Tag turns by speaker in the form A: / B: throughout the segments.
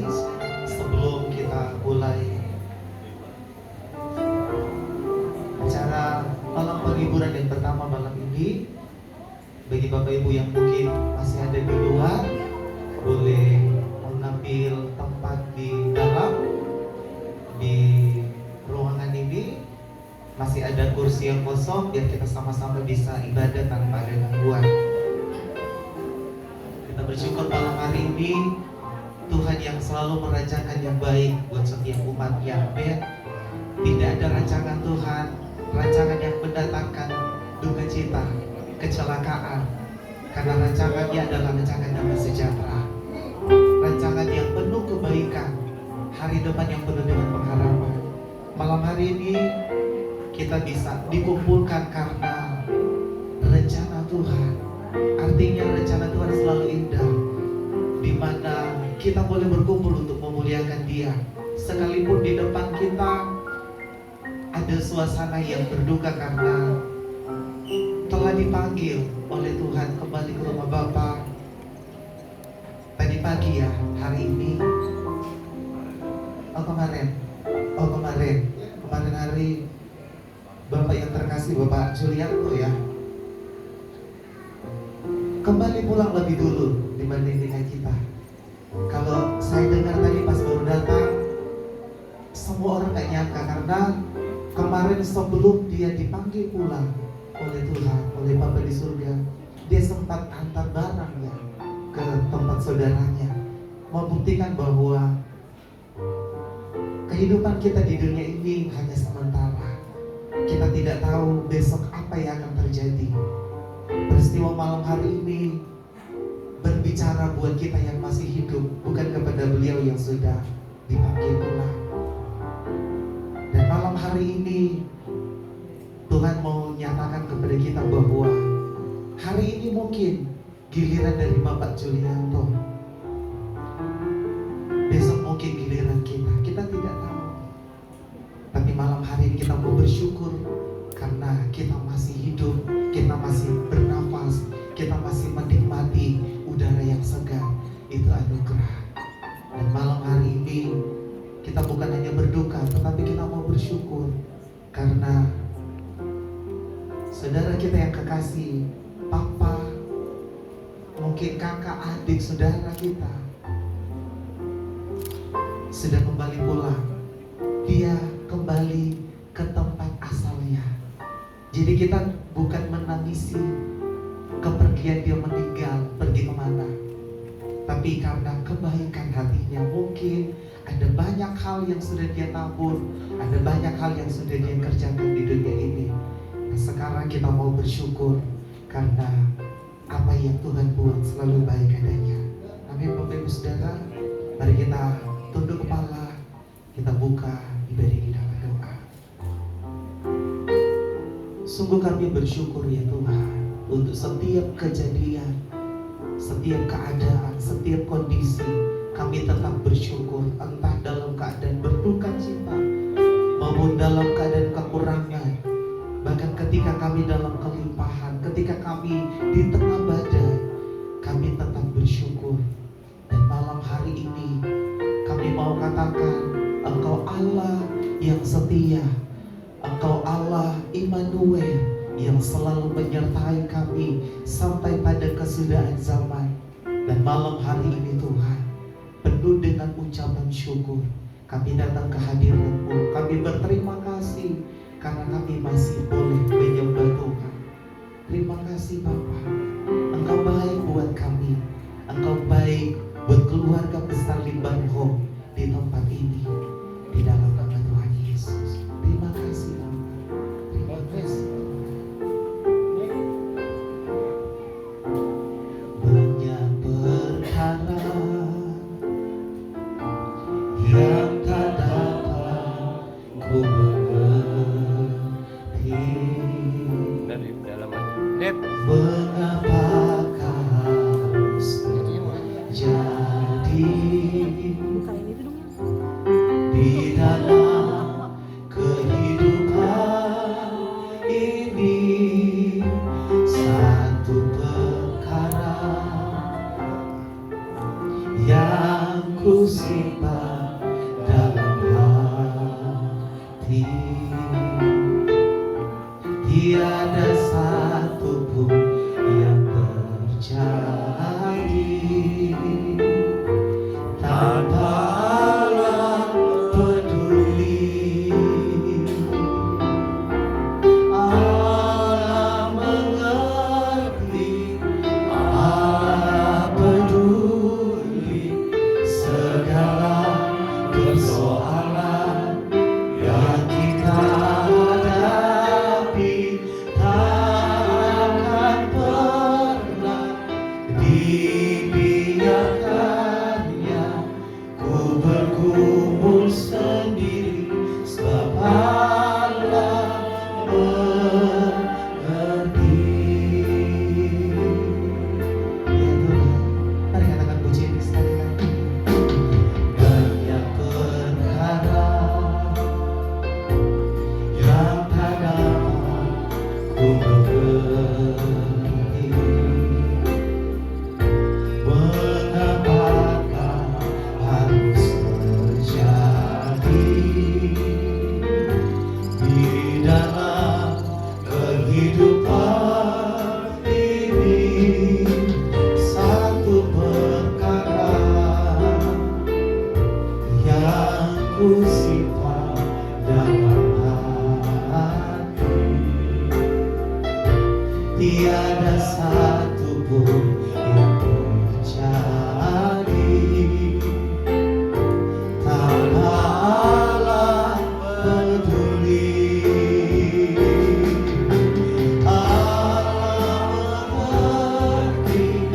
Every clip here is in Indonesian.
A: kasih, sebelum kita mulai acara malam penghiburan yang pertama malam ini, bagi Bapak Ibu yang mungkin masih ada di luar, boleh mengambil tempat di dalam, di ruangan ini. Masih ada kursi yang kosong biar kita sama-sama bisa ibadah tanpa ada gangguan. Kita bersyukur malam hari ini Tuhan yang selalu merancangkan yang baik buat setiap umatnya. Amin. Tidak ada rancangan Tuhan, rancangan yang mendatangkan duka cita, kecelakaan, karena rancangannya adalah rancangan damai sejahtera, rancangan yang penuh kebaikan, hari depan yang penuh dengan pengharapan. Malam hari ini kita bisa dikumpulkan karena rencana Tuhan. Artinya rencana Tuhan selalu indah, di mana kita boleh berkumpul untuk memuliakan Dia. Sekalipun di depan kita ada suasana yang berduka karena telah dipanggil oleh Tuhan kembali ke rumah Bapa. Tadi pagi ya, hari ini, kemarin hari Bapak yang terkasih, Bapak Julianto ya, kembali pulang lebih dulu dibanding dengan kita. Kalau saya dengar tadi pas baru datang, semua orang gak nyangka karena kemarin sebelum dia dipanggil pulang oleh Tuhan, oleh Bapa di surga, dia sempat antar barang ya ke tempat saudaranya, membuktikan bahwa kehidupan kita di dunia ini hanya sementara. Kita tidak tahu besok apa yang akan terjadi. Peristiwa malam hari ini berbicara buat kita yang masih hidup, bukan kepada beliau yang sudah dipanggil pulang. Dan malam hari ini Tuhan mau nyatakan kepada kita bahwa hari ini mungkin giliran dari Bapak Julianto, besok mungkin giliran kita. Kita tidak tahu. Tapi malam hari ini kita mau bersyukur karena kita masih hidup, kita masih bernafas, kita masih menikmati udara yang segar. Itu anugerah. Dan malam hari ini kita bukan hanya berduka, tetapi kita mau bersyukur karena saudara kita yang kekasih, papa, mungkin kakak, adik, saudara kita sudah kembali pulang. Dia kembali ke tempat asalnya. Jadi kita bukan menangisi kepergian dia meninggal, pergi kemana, tapi karena kebaikan hatinya. Mungkin ada banyak hal yang sudah dia tabur, ada banyak hal yang sudah dia kerjakan di dunia ini. Nah, sekarang kita mau bersyukur karena apa yang Tuhan buat selalu baik adanya. Amin. Bapak Ibu Saudara, mari kita tunduk kepala, kita buka ibadah di dalam doa. Sungguh kami bersyukur ya Tuhan untuk setiap kejadian, setiap keadaan, setiap kondisi. Kami tetap bersyukur, entah dalam keadaan berduka cita maupun dalam keadaan kekurangan. Bahkan ketika kami dalam kelimpahan, ketika kami di tengah badai, kami tetap bersyukur. Dan malam hari ini kami mau katakan, Engkau Allah yang setia, Engkau Allah Immanuel yang selalu menyertai kami sampai pada kesudahan zaman. Dan malam hari ini Tuhan, penuh dengan ucapan syukur, kami datang ke hadirat-Mu. Kami berterima kasih karena kami masih boleh menyembah Tuhan. Terima kasih Bapa, Engkau baik buat kami, Engkau baik buat keluarga besar Limban Home di tempat ini, di dalam nama Tuhan Yesus. Terima kasih Bapa, terima kasih. Banyak perkara yang tak dapat ku mengerti.
B: Dari dalam aja.
A: Mengapakah harus terjadi di dalam kehidupan ini? Satu perkara yang yang ku simpan dalam hati. Tiada satu pun yang terjadi tanpa Allah peduli. Allah mengerti, Allah peduli segala persoalan yang kita hadapi. Takkan pernah dibiarkannya ku bergumul sendiri, sebab Allah mengerti. Ya Tuhan, mari katakan puji ini sekali lagi. Banyak perkara yang tak dapat ku mengerti. Mengapakah harus terjadi di dalam kehidupan ini? Satu perkara yang ku simpan dalam hati. Tiada satu pun yang terjadi tanpa Allah peduli. Allah mengerti,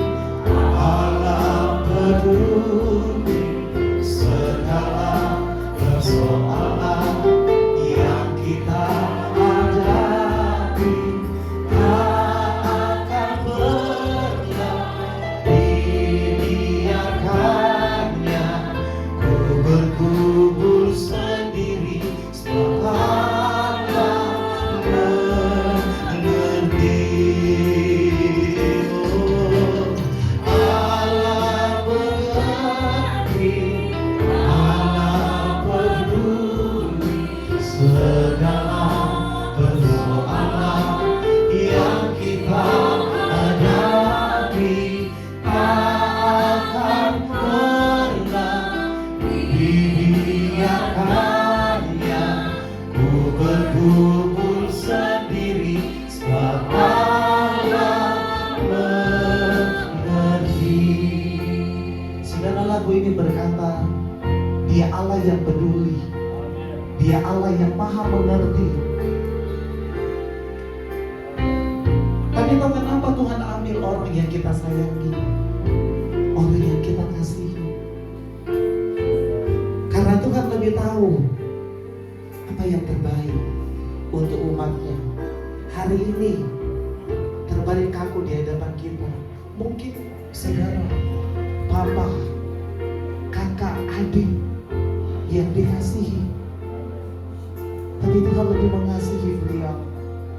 A: Allah peduli segala persoalan yang kita hadapi. Tak akan pernah dibiarkannya ku bergumul sendiri, sebab Allah mengerti. Allah mengerti, Allah peduli segala persoalan yang kita hadapi. Tak akan pernah dibiarkannya ku bergumul sendiri, sebab Allah mengerti. Saudara, lagu ini berkata, Dia Allah yang peduli, Dia Allah yang maha mengerti. Tapi tahu kenapa Tuhan ambil orang yang kita sayangi, orang yang kita kasihi? Karena Tuhan lebih tahu apa yang terbaik untuk umatnya. Hari ini terbaring kaku di hadapan kita. Mungkin saudara, papa, kakak, adik yang dikasihi, tapi Tuhan lebih mengasihi beliau.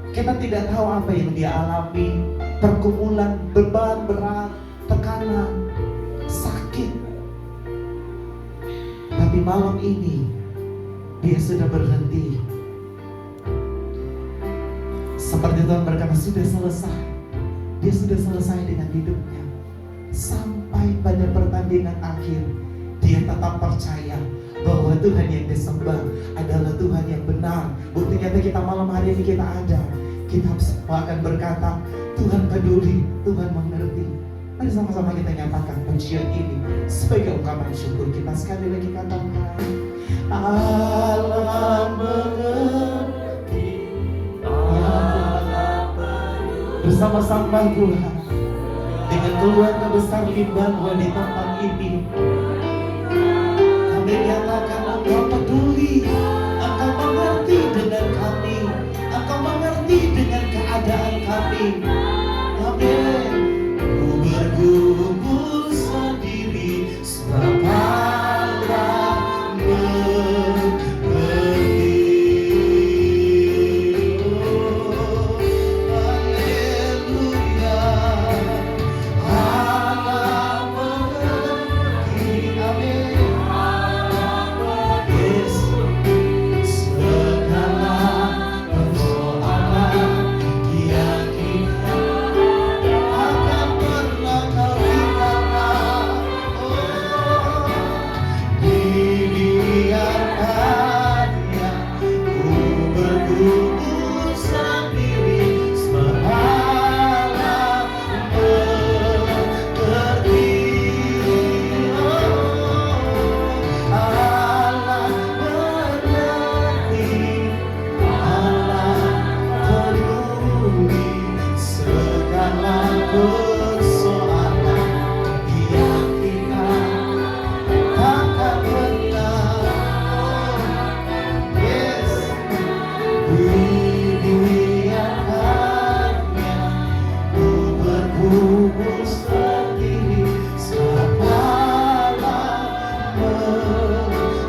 A: Kita tidak tahu apa yang dia alami, pergumulan, beban berat, tekanan, sakit. Tapi malam ini dia sudah berhenti. Seperti Tuhan berkata, sudah selesai. Dia sudah selesai dengan hidupnya. Sampai pada pertandingan akhir, dia tetap percaya bahwa Tuhan yang disembah adalah Tuhan yang benar. Buktinya kita malam hari ini kita ada. Kita semua akan berkata, Tuhan peduli, Tuhan mengerti. Mari sama-sama kita nyatakan pujian ini sebagai ungkapan syukur kita. Sekali lagi katakan, Allah mengerti, Allah peduli. Bersama-sama Tuhan, dengan keluarga besar Limbang di tempat ini, kami nyatakan Engkau peduli, Engkau mengerti dengan kami, Engkau mengerti dengan keadaan kami. Amin. Ku bergumul sendiri, sebab Allah mengerti. Haleluya, Allah mengerti.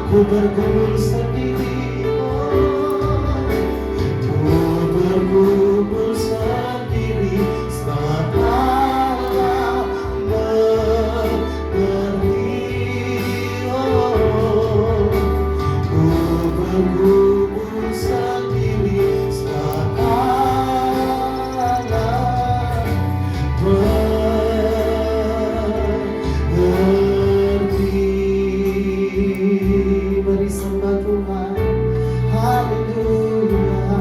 A: ku bergumul sendiri. Ku bergumul sendiri saat Allah memberi. Ku bergumul sendiri saat Allah mengerti. Mari sembah Tuhan, haleluya.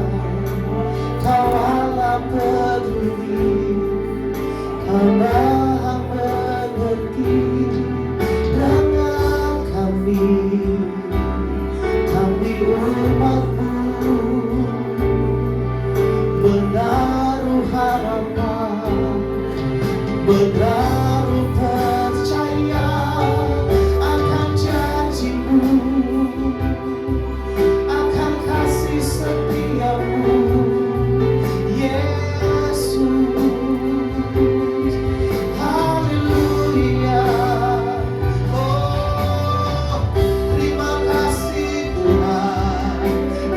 A: Kau Allah peduli, Kau Maha mengerti dengan kami umat-Mu menaruh harapan, menaruh percaya akan janji-Mu, akan kasih setia-Mu, Yesus. Haleluya. Oh, terima kasih Tuhan,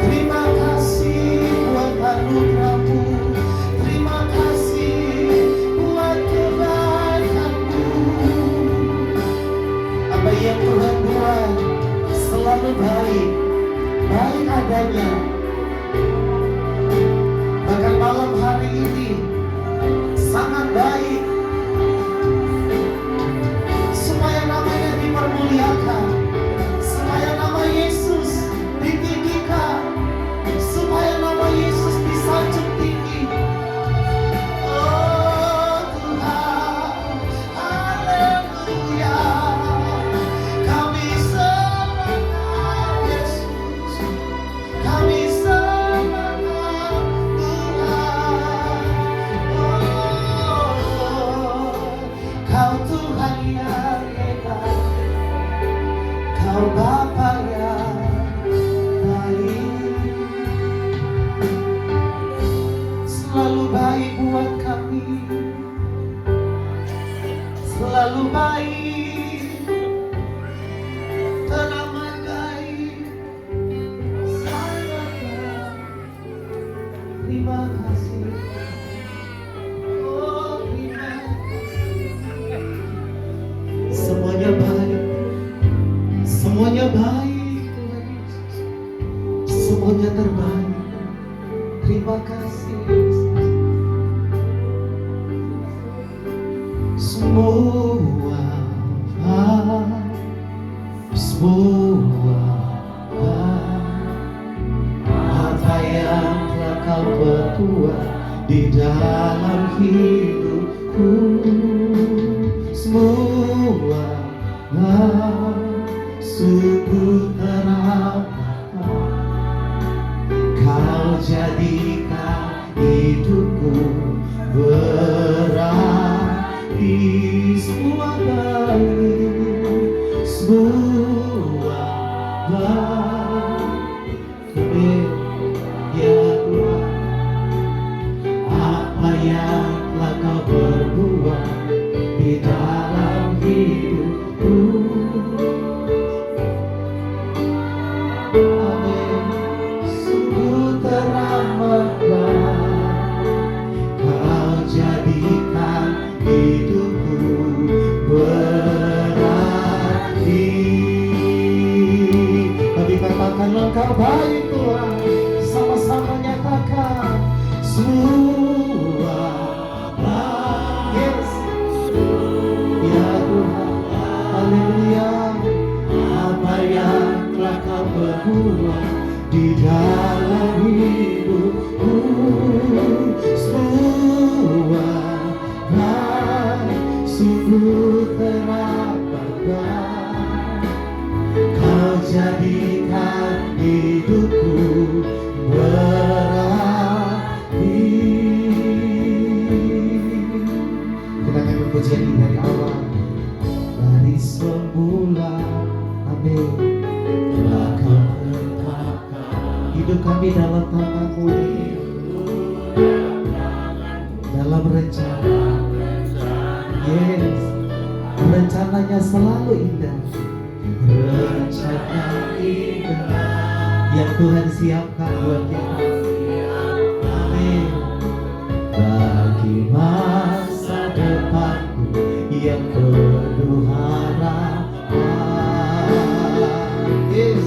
A: terima kasih buat anugerah-Mu, terima kasih buat kebaikan-Mu. Apa yang Tuhan buat selalu baik, baik adanya. Bahkan malam hari ini sangat baik. Supaya namanya dipermuliakan, supaya nama Yesus ditinggikan, supaya nama Yesus disanjung tinggi. Oh Tuhan, haleluya. Kami semangat Yesus, kami semangat Tuhan. Oh, Kau Tuhan yang hebat, Kau Bapa yang baik, selalu baik buat kami, selalu baik, teramat baik, sangat baik. Terima kasih, oh terima kasih. Semuanya baik, semuanya baik Tuhan Yesus, semuanya terbaik. Terima kasih Yesus. Semua apa yang telah Kau perbuat di dalam hidupku, semua sungguh teramat. Kau jadikan hidupku berarti, semua baik, semua baik. Ya Tuhan, apa yang telah Kau perbuat di dalam hidupku. Amin. Sungguh teramatlah Kau jadikan hidupku berarti. Kami katakan Engkau baik Tuhan, sama-sama nyatakan semua baik. Yes. Ya Tuhan, haleluya. Apa yang telah Kau perbuat di dalam hidupku, semua baik, sungguh teramat. Kau jadikan hidupku berarti. Kita akan berpujian ini dari awal, dari semula. Amin. Telah Kau tetapkan hidup kami dalam tangan-Mu, dalam rencana. Yes, rencananya selalu indah. Rencana yang Tuhan siapkan buat kita. Amin. Bagi masa depanku yang penuh harapan. Yes.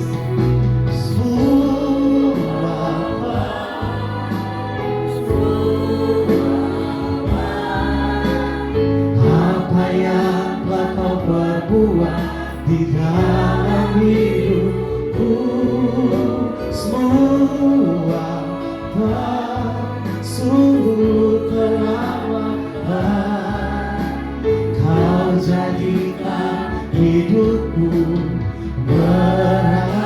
A: Apa yang telah kau perbuat di dalam hidupku, semua sungguh teramat. Kau jadikan hidupku berarti.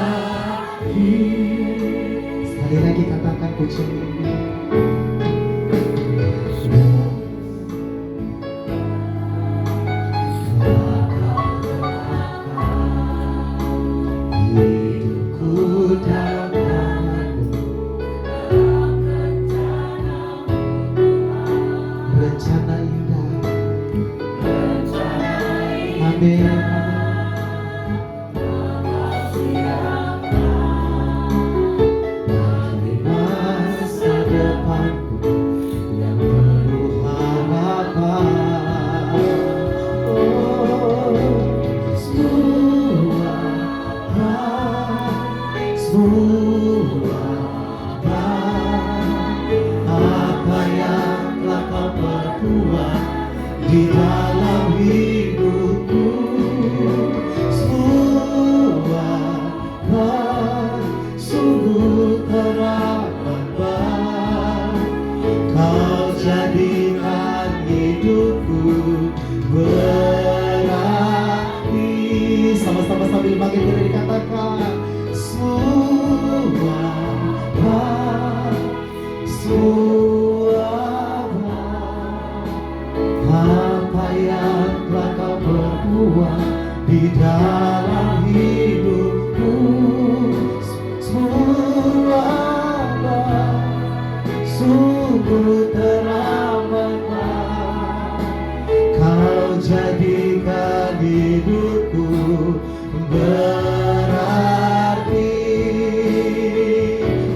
A: Sekali lagi katakan pujian ini. Apa yang telah kau perbuat di dalam hidupku, semua sungguh teramat. Kau jadikan hidupku berarti. Sama-sama sambil makin kita dikatakan semua apa yang telah kau perbuat di dalam hidupku, semua sungguh teramat. Kau jadikan hidupku berarti.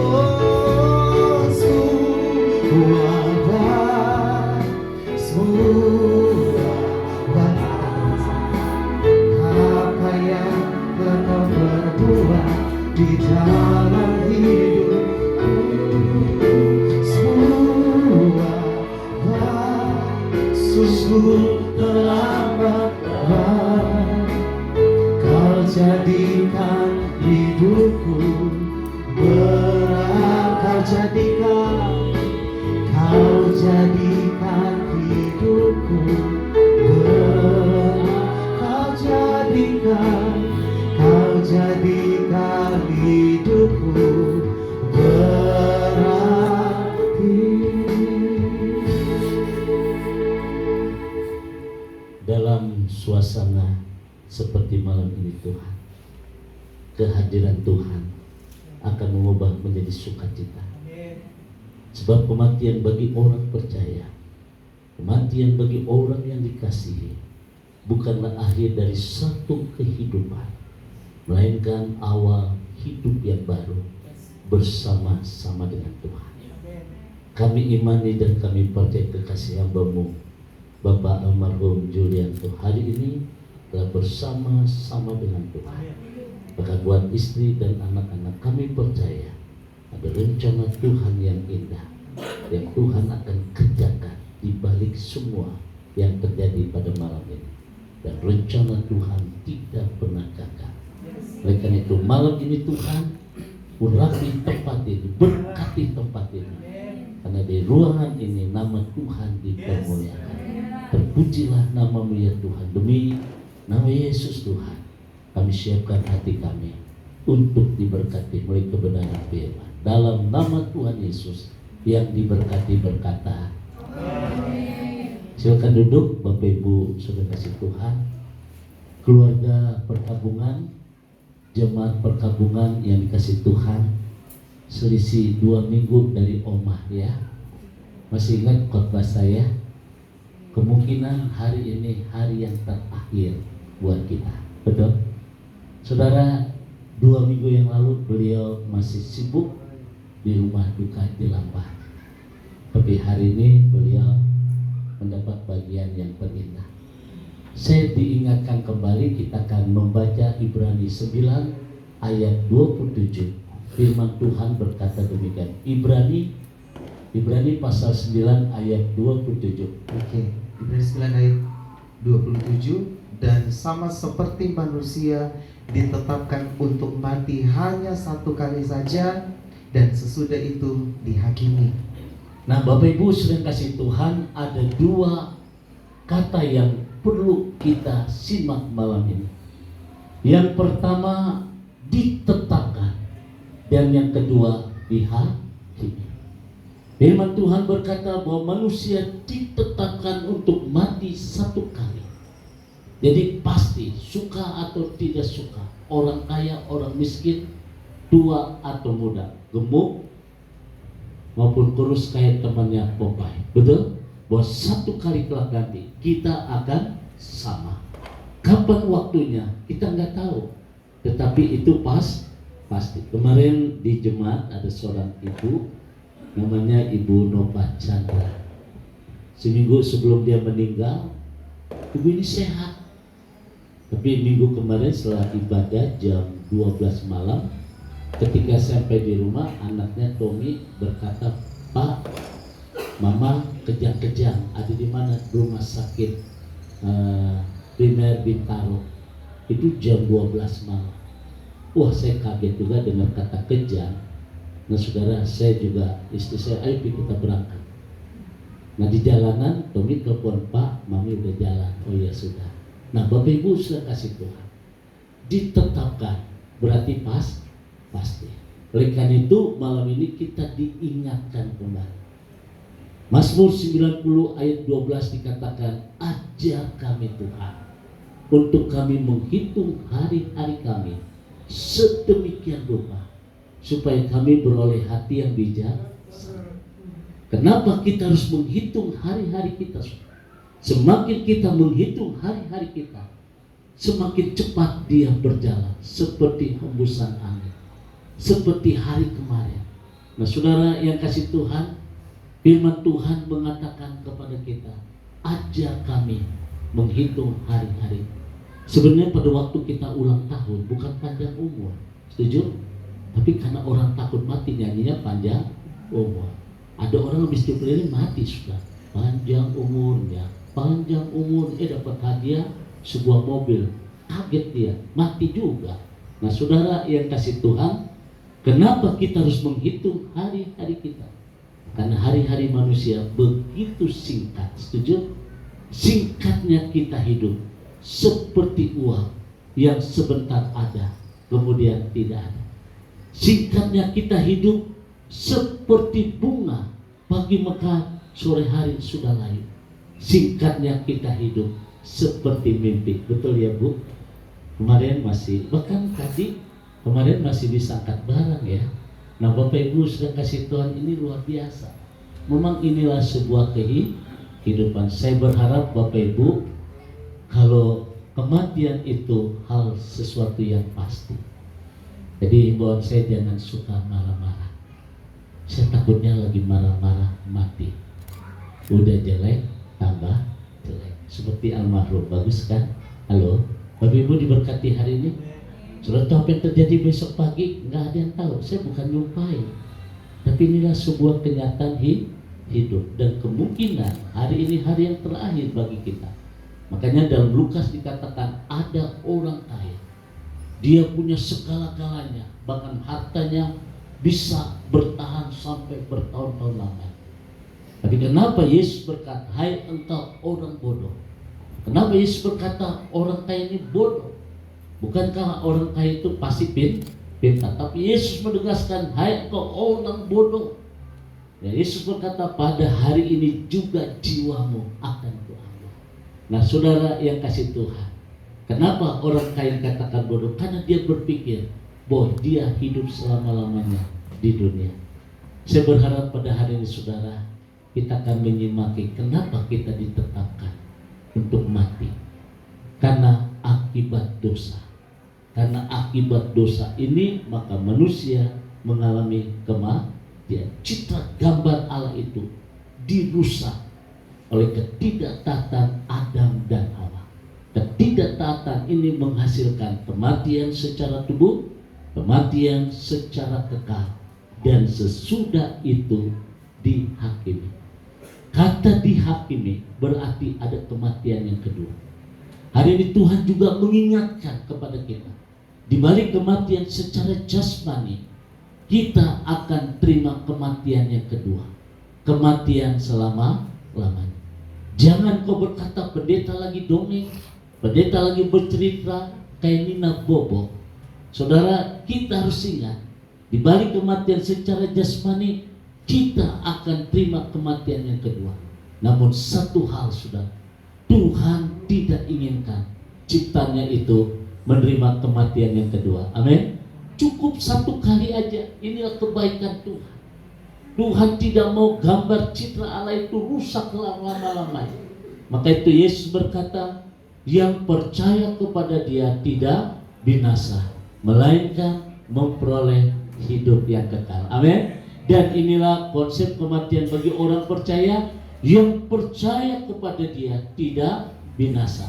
A: Oh, semua apa yang telah kau perbuat di dalam hidupku, semua sungguh teramat. Kau jadikan hidupku berarti. Kau jadikan hidupku kau jadikan hidupku berarti.
C: Dalam suasana seperti malam ini Tuhan, kehadiran Tuhan akan mengubah menjadi sukacita. Sebab kematian bagi orang percaya, kematian bagi orang yang dikasihi, bukanlah akhir dari satu kehidupan, melainkan awal hidup yang baru bersama-sama dengan Tuhan. Kami imani dan kami percaya kekasih hamba-Mu Bapak almarhum Julianto hari ini telah bersama-sama dengan Tuhan. Bahkan buat istri dan anak-anak kami percaya ada rencana Tuhan yang indah yang Tuhan akan kerjakan di balik semua yang terjadi pada malam ini. Dan rencana Tuhan tidak pernah gagal. Oleh karena itu malam ini Tuhan urapi tempat ini, berkati tempat ini. Karena di ruangan ini nama Tuhan dipermuliakan. Terpujilah nama-Mu ya Tuhan. Demi nama Yesus Tuhan, kami siapkan hati kami untuk diberkati melalui kebenaran firman. Dalam nama Tuhan Yesus yang diberkati berkata, amin. Silakan duduk Bapak Ibu saudara kasih Tuhan. Keluarga perkabungan, jemaat perkabungan yang dikasih Tuhan, selisih 2 minggu dari Omah ya. Masih ingat khotbah saya? Kemungkinan hari ini hari yang terakhir buat kita. Betul? Saudara, 2 minggu yang lalu beliau masih sibuk di rumah duka di Lampah. Tapi hari ini beliau mendapat bagian yang terindah. Saya diingatkan kembali, kita akan membaca Ibrani 9 ayat 27. Firman Tuhan berkata demikian. Ibrani pasal 9 ayat 27.
A: Oke, Ibrani 9 ayat 27. Dan sama seperti manusia ditetapkan untuk mati hanya satu kali saja, dan sesudah itu dihakimi.
C: Nah, Bapak Ibu sedang kasih Tuhan, ada 2 kata yang perlu kita simak malam ini. Yang pertama, ditetapkan, dan yang kedua, dihakimi. Firman Tuhan berkata bahwa manusia ditetapkan untuk mati satu kali. Jadi pasti, suka atau tidak suka, orang kaya, orang miskin, tua atau muda, gemuk maupun kurus kayak temannya Popeye. Betul? Bahwa satu kali kelak nanti kita akan sama. Kapan waktunya kita nggak tahu, tetapi itu pasti. Kemarin di jemaat ada seorang ibu, namanya Ibu Nova Chandra. Seminggu sebelum dia meninggal, ibu ini sehat. Tapi minggu kemarin setelah ibadah jam 12 malam, ketika sampai di rumah, anaknya Tommy berkata, "Pak, Mama kejang-kejang, ada di mana? Rumah sakit primer Bintaro." Itu jam 12 malam. Wah, saya kaget juga dengar kata kejang. Nah saudara, saya juga, istri saya, ayo kita berangkat. Nah di jalanan, Tommy telepon, "Pak, Mami udah jalan." Oh ya sudah. Nah Bapak Ibu sudah kasih Tuhan, ditetapkan, berarti pasti. Oleh karena itu malam ini kita diingatkan kembali. Mazmur 90 ayat 12 dikatakan, "Ajar kami Tuhan, untuk kami menghitung hari-hari kami sedemikian rupa, supaya kami beroleh hati yang bijak." Kenapa kita harus menghitung hari-hari kita? Semakin kita menghitung hari-hari kita, semakin cepat dia berjalan, seperti hembusan angin, seperti hari kemarin. Nah saudara yang kasih Tuhan, firman Tuhan mengatakan kepada kita, ajar kami menghitung hari-hari. Sebenarnya pada waktu kita ulang tahun bukan panjang umur, setuju? Tapi karena orang takut mati, nyanyinya panjang umur. Ada orang habis dipilih mati sudah, panjang umurnya, panjang umur, dapat hadiah sebuah mobil, kaget dia, mati juga. Nah saudara yang kasih Tuhan, kenapa kita harus menghitung hari-hari kita? Karena hari-hari manusia begitu singkat, setuju? Singkatnya kita hidup seperti uang yang sebentar ada, kemudian tidak ada. Singkatnya kita hidup seperti bunga, pagi mekar, sore hari sudah layu. Singkatnya kita hidup seperti mimpi. Betul ya Bu? Kemarin masih, bahkan tadi kemarin masih bisa angkat barang ya. Nah Bapak Ibu sudah kasih Tuhan, ini luar biasa. Memang inilah sebuah kehidupan. Saya berharap Bapak Ibu, kalau kematian itu hal sesuatu yang pasti. Jadi himbauan saya, jangan suka marah-marah. Saya takutnya lagi marah-marah mati. Udah jelek tambah jelek. Seperti almarhum, bagus kan? Halo, Bapak Ibu diberkati hari ini. Sudah tahu apa yang terjadi besok pagi? Nggak ada yang tahu. Saya bukan nyumpain, tapi inilah sebuah kenyataan hidup, dan kemungkinan hari ini hari yang terakhir bagi kita. Makanya dalam Lukas dikatakan ada orang kaya, dia punya segala-galanya, bahkan hartanya bisa bertahan sampai bertahun-tahun lama. Tapi kenapa Yesus berkata, hai engkau orang bodoh? Kenapa Yesus berkata orang kaya ini bodoh? Bukankah orang kaya itu pasti pintar? Tapi Yesus menegaskan, hai engkau orang bodoh. Ya, Yesus berkata, pada hari ini juga jiwamu akan kuambil. Nah saudara yang kasih Tuhan, kenapa orang kaya katakan bodoh? Karena dia berpikir bahwa dia hidup selama-lamanya di dunia. Saya berharap pada hari ini saudara, kita akan menyimaki kenapa kita ditetapkan untuk mati. Karena akibat dosa. Karena akibat dosa ini maka manusia mengalami kematian. Citra gambar Allah itu dirusak oleh ketidaktaatan Adam dan Hawa. Ketidaktaatan ini menghasilkan kematian secara tubuh, kematian secara kekal, dan sesudah itu dihakimi. Kata dihakimi berarti ada kematian yang kedua. Hari ini Tuhan juga mengingatkan kepada kita, di balik kematian secara jasmani, kita akan terima kematian yang kedua, kematian selama-lamanya. Jangan kau berkata pendeta lagi dongeng, pendeta lagi bercerita kayak Nina Bobo. Saudara, kita harus ingat, di balik kematian secara jasmani, kita akan terima kematian yang kedua. Namun satu hal, saudara, Tuhan tidak inginkan ciptanya itu menerima kematian yang kedua. Amin. Cukup satu kali aja. Inilah kebaikan Tuhan. Tuhan tidak mau gambar citra Allah itu rusak lama-lamanya. Maka itu Yesus berkata, yang percaya kepada Dia tidak binasa, melainkan memperoleh hidup yang kekal. Amin. Dan inilah konsep kematian bagi orang percaya. Yang percaya kepada Dia tidak binasa.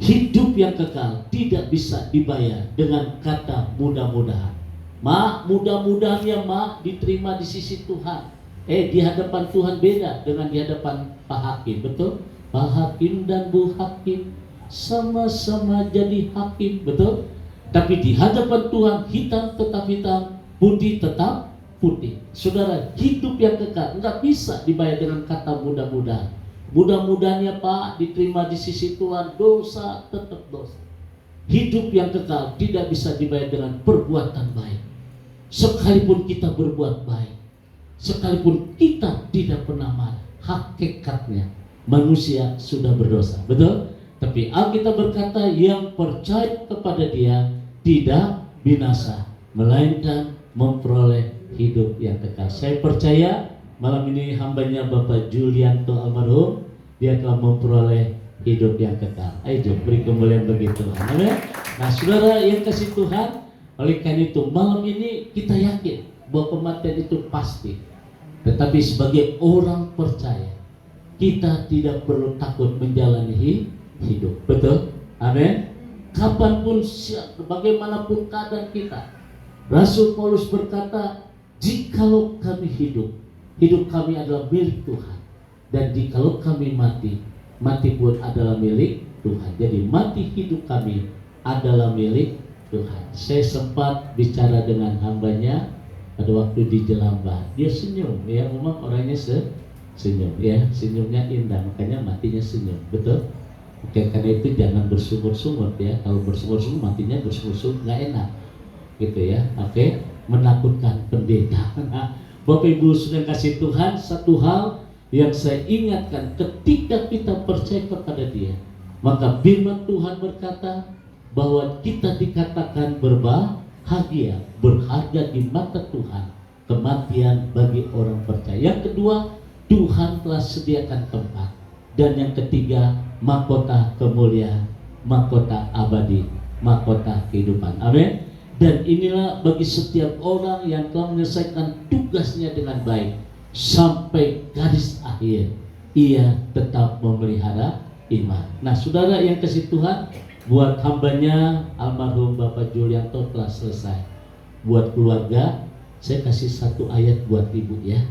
C: Hidup yang kekal tidak bisa dibayar dengan kata mudah-mudahan. Mak, mudah-mudahan ya mak diterima di sisi Tuhan. Di hadapan Tuhan beda dengan di hadapan Pak Hakim, betul? Pak Hakim dan Bu Hakim sama-sama jadi hakim, betul? Tapi di hadapan Tuhan hitam tetap hitam, putih tetap putih. Saudara, hidup yang kekal nggak bisa dibayar dengan kata mudah-mudahan. Mudah-mudahannya Pak diterima di sisi Tuhan, dosa tetap dosa. Hidup yang kekal tidak bisa dibayar dengan perbuatan baik. Sekalipun kita berbuat baik, sekalipun kita tidak pernah marah, hakikatnya manusia sudah berdosa, betul? Tapi Alkitab berkata yang percaya kepada Dia tidak binasa, melainkan memperoleh hidup yang kekal. Saya percaya malam ini hambanya Bapak Julianto almarhum, dia telah memperoleh hidup yang kekal. Ayo beri kemuliaan bagi Tuhan. Amin. Nah, saudara yang kasih Tuhan, oleh karena itu malam ini kita yakin bahwa kematian itu pasti. Tetapi sebagai orang percaya, kita tidak perlu takut menjalani hidup. Betul? Amin. Kapanpun, bagaimanapun keadaan kita, Rasul Paulus berkata, jikalau kami hidup, hidup kami adalah milik Tuhan. Dan jikalau kami mati, mati pun adalah milik Tuhan. Jadi mati hidup kami adalah milik Tuhan. Saya sempat bicara dengan hambanya pada waktu di Jelamba. Dia senyum, ya memang orangnya senyum, ya senyumnya indah, makanya matinya senyum, betul? Oke, karena itu jangan bersungut-sungut ya. Kalau bersungut-sungut matinya bersungut-sungut nggak enak, gitu ya. Oke, menakutkan pendeta. Nah, Bapak Ibu sudah kasih Tuhan, satu hal yang saya ingatkan ketika kita percaya kepada Dia, maka firman Tuhan berkata bahwa kita dikatakan berbahagia, berharga di mata Tuhan, kematian bagi orang percaya. Yang kedua, Tuhan telah sediakan tempat. Dan yang ketiga, mahkota kemuliaan, mahkota abadi, mahkota kehidupan. Amin. Dan inilah bagi setiap orang yang telah menyelesaikan tugasnya dengan baik sampai garis akhir, ia tetap memelihara iman. Nah, saudara yang kasih Tuhan, buat hambanya almarhum Bapak Julianto telah selesai. Buat keluarga, saya kasih satu ayat buat ibu ya.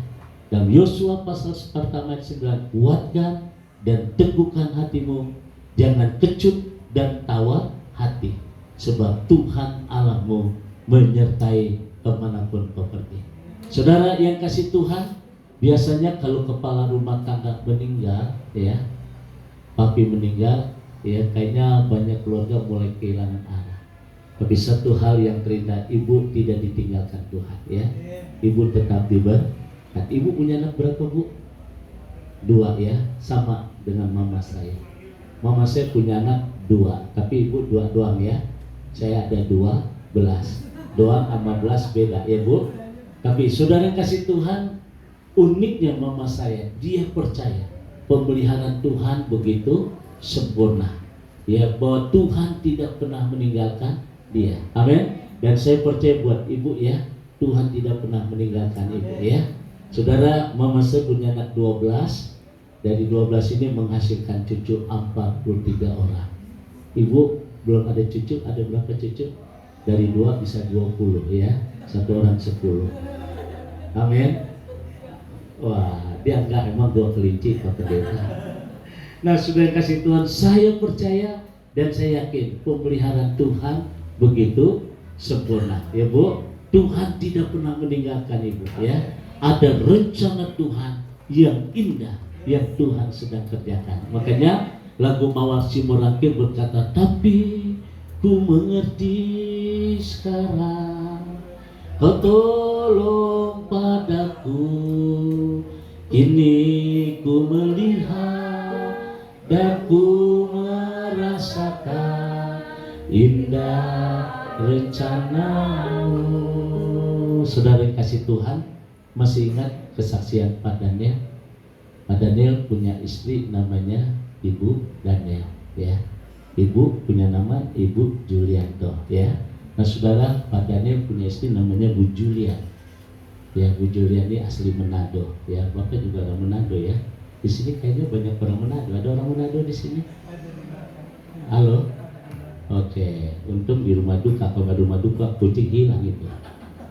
C: Dalam Yosua pasal pertama ayat 9, kuatkan dan teguhkan hatimu, jangan kecut dan tawar hati, sebab Tuhan Allahmu menyertai kemanapun kau pergi. Saudara yang kasih Tuhan, biasanya kalau kepala rumah tangga meninggal, ya, papi meninggal, ya kayaknya banyak keluarga mulai kehilangan arah. Tapi satu hal yang terindah, ibu tidak ditinggalkan Tuhan, ya. Ibu tetap diberkati. Ibu punya anak berapa, Bu? 2 ya, sama dengan mama saya. Mama saya punya anak 2, tapi ibu 2 doang ya. Saya ada 12. Doang sama 12 beda ya, Bu. Tapi saudara yang kasih Tuhan, uniknya mama saya, dia percaya pemeliharaan Tuhan begitu sempurna. Ya, bahwa Tuhan tidak pernah meninggalkan dia. Amin. Dan saya percaya buat ibu ya, Tuhan tidak pernah meninggalkan ibu ya. Saudara, Mama saya punya anak 12. Dari 12 ini menghasilkan cucu 43 orang. Ibu belum ada cucu, ada berapa cucu? Dari 2 bisa 20 ya. Satu orang 10. Amin. Wah, dia enggak, emang 2 kelinci Pak Pendeta. Nah, sudah kasih Tuhan, saya percaya dan saya yakin pemeliharaan Tuhan begitu sempurna. Ya Bu, Tuhan tidak pernah meninggalkan ibu ya. Ada rencana Tuhan yang indah yang Tuhan sedang kerjakan. Makanya lagu Mawar Simorangkir berkata, tapi ku mengerti sekarang, kau tolong padaku, kini ku melihat dan ku merasakan indah rencanamu. Saudara yang kasih Tuhan, masih ingat kesaksian Pak Daniel? Pak Daniel punya istri namanya Ibu Daniel ya. Ibu punya nama Ibu Julianto ya. Nah saudara, Pak Daniel punya istri namanya Bu Julian ya. Bu Julian ini asli Manado ya. Bapak juga orang Manado ya. Di sini kayaknya banyak orang Manado. Ada orang Manado di sini? Halo? Oke, untung di rumah duka. Kalau nggak rumah duka, kucing hilang itu.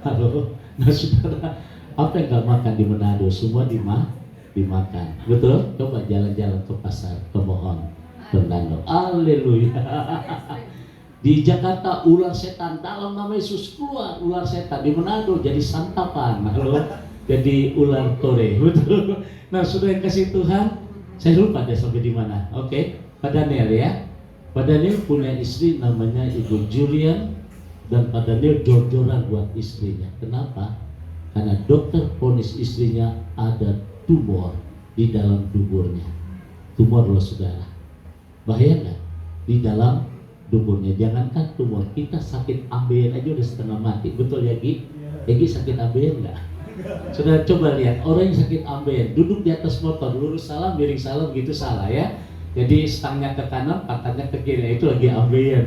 C: Halo? Nah saudara, apa yang nggak makan di Manado? Semua dimakan. Betul? Coba jalan-jalan ke pasar, ke Mohon, ke Manado. Haleluya. Di Jakarta ular setan, dalam nama Yesus keluar ular setan. Di Manado jadi santapan. Halo? Jadi ular tore. Betul? Nah sudah yang kasih Tuhan, saya lupa deh sampai di mana. Oke, Pak Daniel ya. Pak Daniel punya istri namanya Ibu Julian, dan Pak Daniel jor-joran buat istrinya. Kenapa? Karena dokter vonis istrinya ada tumor di dalam tuburnya. Tumor loh saudara. Bahaya nggak? Di dalam tuburnya. Jangankan tumor, kita sakit ambeien aja udah setengah mati. Betul ya Gi? Gi sakit ambeien nggak? Sudah coba lihat orang yang sakit ambeien duduk di atas motor, lurus salam, miring salam gitu salah ya. Jadi stangnya ke kanan, patahnya ke kiri, itu lagi ambeien.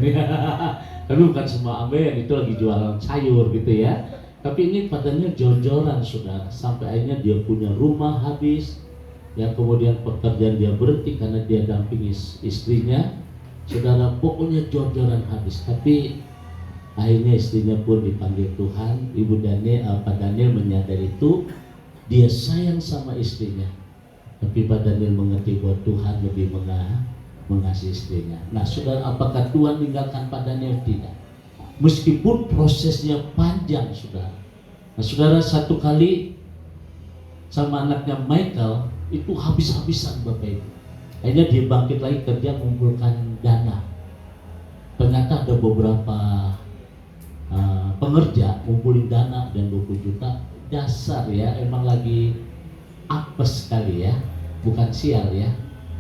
C: Tapi bukan semua ambeien, itu lagi jualan sayur gitu ya. Tapi ini padanya jor-joran saudara, sampai akhirnya dia punya rumah habis, yang kemudian pekerjaan dia berhenti karena dia dampingi istrinya. Saudara, pokoknya jor-joran habis. Tapi akhirnya istrinya pun dipanggil Tuhan. Ibu Daniel, Pak Daniel menyadari itu, dia sayang sama istrinya. Tapi Pak Daniel mengerti bahwa Tuhan lebih mengasihi istrinya. Nah saudara, apakah Tuhan meninggalkan Pak Daniel? Tidak. Meskipun prosesnya panjang saudara. Nah saudara, satu kali sama anaknya Michael itu habis-habisan Bapak Ibu. Akhirnya dia bangkit lagi kerja mengumpulkan dana. Ternyata ada beberapa pengerja ngumpulin dana dan 20 juta. Dasar ya, emang lagi apes sekali ya, bukan sial ya,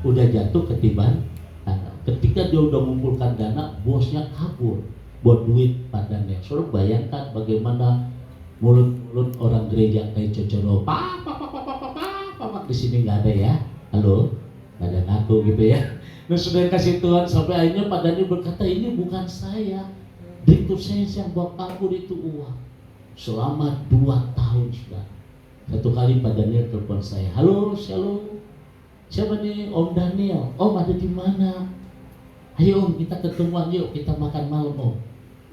C: udah jatuh ketiban tanah. Ketika dia udah mengumpulkan dana, bosnya kabur buat duit Pak Daniel. Suruh bayangkan bagaimana mulut-mulut orang gereja kayak cocoro, pak di sini nggak ada ya, halo, nggak ada ngaku gitu ya. Nah sudah kasih Tuhan, sampai akhirnya Pak Daniel berkata, ini bukan saya, direktur saya yang bawa kabur itu uang. Selama 2 tahun sudah. Satu kali Pak Daniel telepon saya, halo, shalom, siapa nih? Om Daniel. Om ada di mana? Ayo Om, kita ketemuan yuk, kita makan malam Om.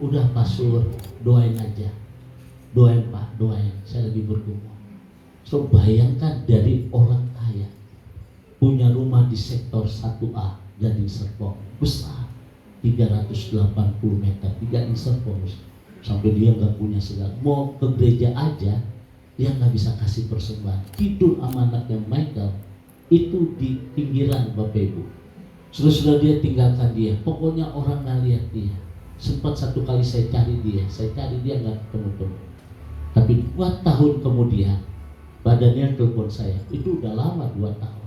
C: Udah Pak Sur, doain aja. Doain Pak, doain. Saya lagi bergumul. So bayangkan dari orang kaya, punya rumah di sektor 1A, Gading Serpong, besar, 380 meter, Gading Serpong. Sampai dia nggak punya segala, mau ke gereja aja, dia nggak bisa kasih persembahan. Tidur sama anaknya Michael itu di pinggiran Bapak Ibu. Sudah dia tinggalkan dia. Pokoknya orang nggak lihat dia. Sempat satu kali saya cari dia nggak ketemu. Tapi 2 tahun kemudian badannya telepon saya. Itu udah lama 2 tahun.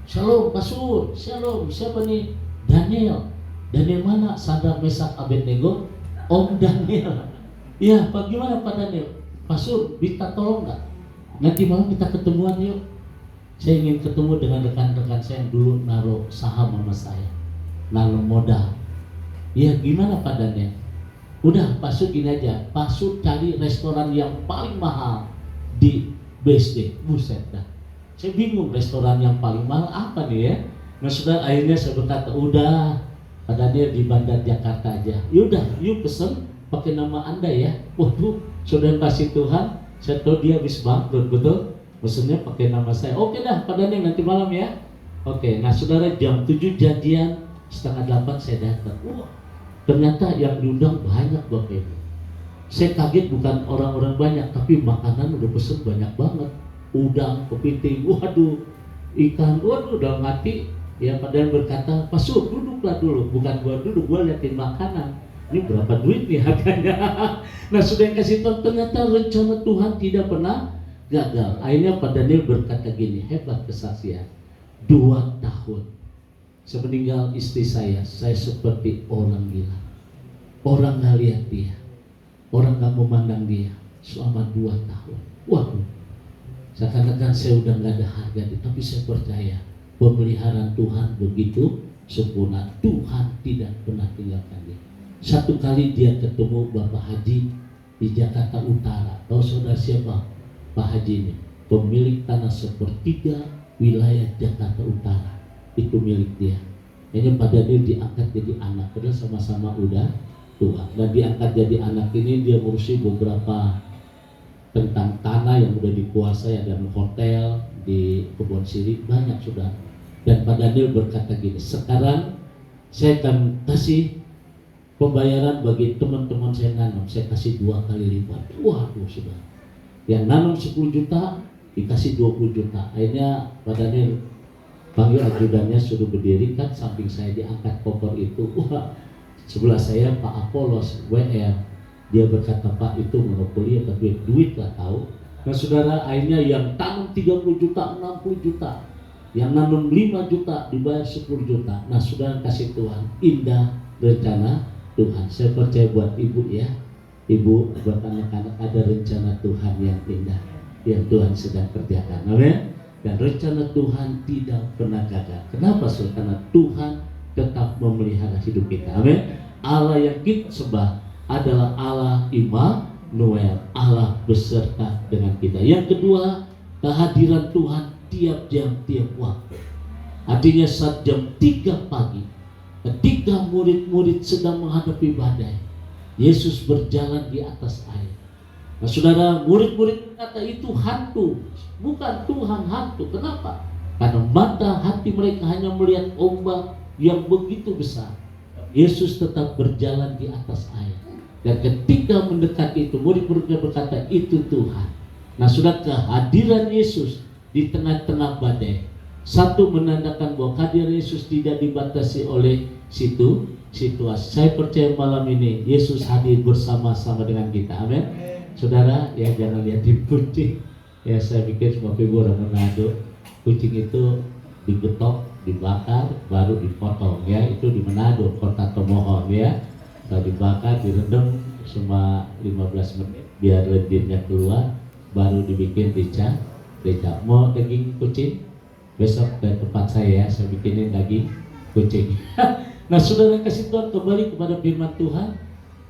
C: Shalom Pak Sur, shalom. Siapa nih? Daniel. Daniel mana? Sadar Mesak Abednego. Om Daniel. Ya Pak, gimana Pak Daniel? Pak Sur, minta tolong nggak? Nanti malam kita ketemuan yuk. Saya ingin ketemu dengan rekan-rekan saya yang dulu naruh saham sama saya, naruh modal. Iya, gimana Pak Daniel? Udah, Pak Sud gini aja, Pak Sud cari restoran yang paling mahal di BSD. Buset dah, saya bingung restoran yang paling mahal apa nih ya. Nah sudah, akhirnya saya berkata, udah, pada dia di Bandar Jakarta aja. Yaudah, yuk pesen pakai nama Anda ya. Waduh, sudah kasih Tuhan, saya tahu dia habis bangkrut, betul. Pesennya pakai nama saya. Oke dah, Pak Daniel nanti malam ya. Oke, nah saudara, jam 7 janjian, setengah 8 saya datang. Wah, ternyata yang diundang banyak Bapak Ibu. Saya kaget, bukan orang-orang banyak, tapi makanan udah pesen banyak banget. Udang, kepiting, waduh, ikan, waduh, udah mati. Ya, padahal berkata, Pak Sur, duduklah dulu. Bukan gua duduk, gua liatin makanan. Ini berapa duit nih harganya? Nah, sudah yang kasih tahu, ternyata rencana Tuhan tidak pernah gagal. Akhirnya Pak Daniel berkata gini, hebat kesaksian. 2 tahun sepeninggal istri saya seperti orang gila. Orang gak lihat dia, orang gak memandang dia selama 2 tahun. Waduh, seakan-akan saya udah gak ada harga, tapi saya percaya pemeliharaan Tuhan begitu sempurna. Tuhan tidak pernah tinggalkan dia. Satu kali dia ketemu Bapak Haji di Jakarta Utara. Tahu saudara siapa Pak Haji ini? Pemilik tanah sepertiga wilayah Jakarta Utara, itu milik dia. Ini pada dia diangkat jadi anak, padahal sama-sama udah tua. Dan diangkat jadi anak ini dia ngurusi beberapa tentang tanah yang udah dikuasai, ada hotel di Kebon Sirih, banyak sudah. Dan Pak Daniel berkata gini, sekarang saya akan kasih pembayaran bagi teman-teman saya nanam, saya kasih 2 kali lipat. Waduh sudah, yang nanam 10 juta dikasih 20 juta. Akhirnya Pak Daniel panggil ajudannya, suruh berdiri kan samping saya, diangkat koper itu. Wah, sebelah saya Pak Apolos WR. Dia berkata, Pak, itu monopoli atau duit lah tahu. Nah saudara, akhirnya yang tanam 30 juta, 60 juta, yang nanam 5 juta dibayar 10 juta. Nah saudara, kasih Tuhan, indah rencana Tuhan. Saya percaya buat ibu ya, ibu, buat anak-anak, ada rencana Tuhan yang indah yang Tuhan sedang kerjakan. Amin. Dan rencana Tuhan tidak pernah gagal. Kenapa? Karena Tuhan tetap memelihara hidup kita. Amin. Allah yang kita sembah adalah Allah Immanuel, Allah beserta dengan kita. Yang kedua, kehadiran Tuhan tiap jam, tiap waktu. Artinya saat jam 3 pagi, ketika murid-murid sedang menghadapi badai, Yesus berjalan di atas air. Nah saudara, murid-murid berkata itu hantu, bukan Tuhan, hantu. Kenapa? Karena mata hati mereka hanya melihat ombak yang begitu besar. Yesus tetap berjalan di atas air. Dan ketika mendekat itu, murid-muridnya berkata itu Tuhan. Nah sudah, kehadiran Yesus di tengah-tengah badai, satu, menandakan bahwa kehadiran Yesus tidak dibatasi oleh situasi. Saya percaya malam ini Yesus hadir bersama-sama dengan kita. Amin. Saudara, ya jangan lihat di kucing. Ya saya pikir Bapak Ibu orang Manado, kucing itu digetok, dibakar, baru dipotong. Ya itu di Manado, Kota Tomohon ya. Kalau dibakar, direndam cuma 15 menit biar lendirnya keluar, baru dibikin dicap. Mau daging kucing? Besok ke tempat saya bikinin daging kucing. Nah saudara kasih Tuhan, kembali kepada firman Tuhan.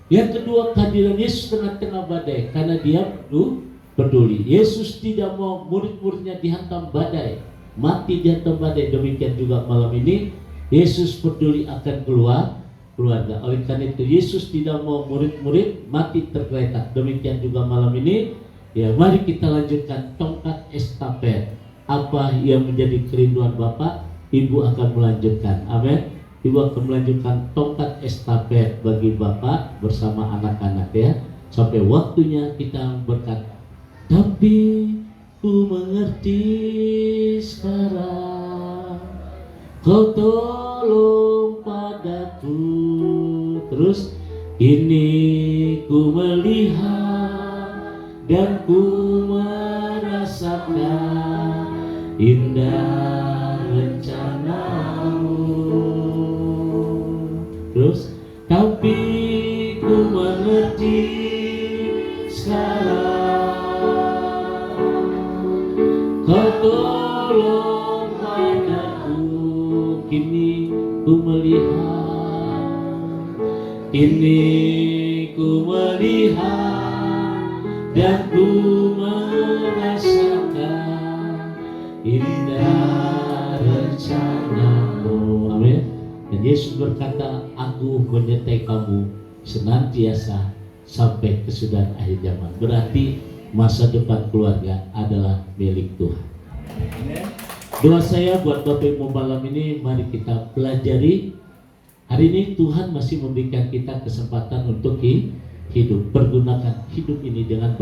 C: Yang kedua, kehadiran Yesus tengah-tengah badai, karena dia peduli. Yesus tidak mau murid-muridnya dihantam badai, mati dihantam badai. Demikian juga malam ini Yesus peduli akan keluarga. Oleh karena itu Yesus tidak mau murid-murid mati tergeletak. Demikian juga malam ini, ya mari kita lanjutkan tongkat estafet. Apa yang menjadi kerinduan Bapak, Ibu akan melanjutkan. Amin. Ibu akan melanjutkan tongkat estafet bagi Bapak bersama anak-anak ya. Sampai waktunya kita berkata, tapi ku mengerti sekarang, kau tolong padaku. Terus, ini ku melihat dan ku merasakan indah rencanamu. Terus, tapi ku mengerti sekarang, kau tolong padaku. Kini ku melihat, kini ku melihat dan ku merasakan indah rencanamu. Amin. Dan Yesus berkata, aku menyertai kamu senantiasa sampai kesudahan akhir zaman. Berarti masa depan keluarga adalah milik Tuhan. Doa saya buat Bapak Ibu malam ini, mari kita pelajari. Hari ini Tuhan masih memberikan kita kesempatan untuk hidup. Pergunakan hidup ini dengan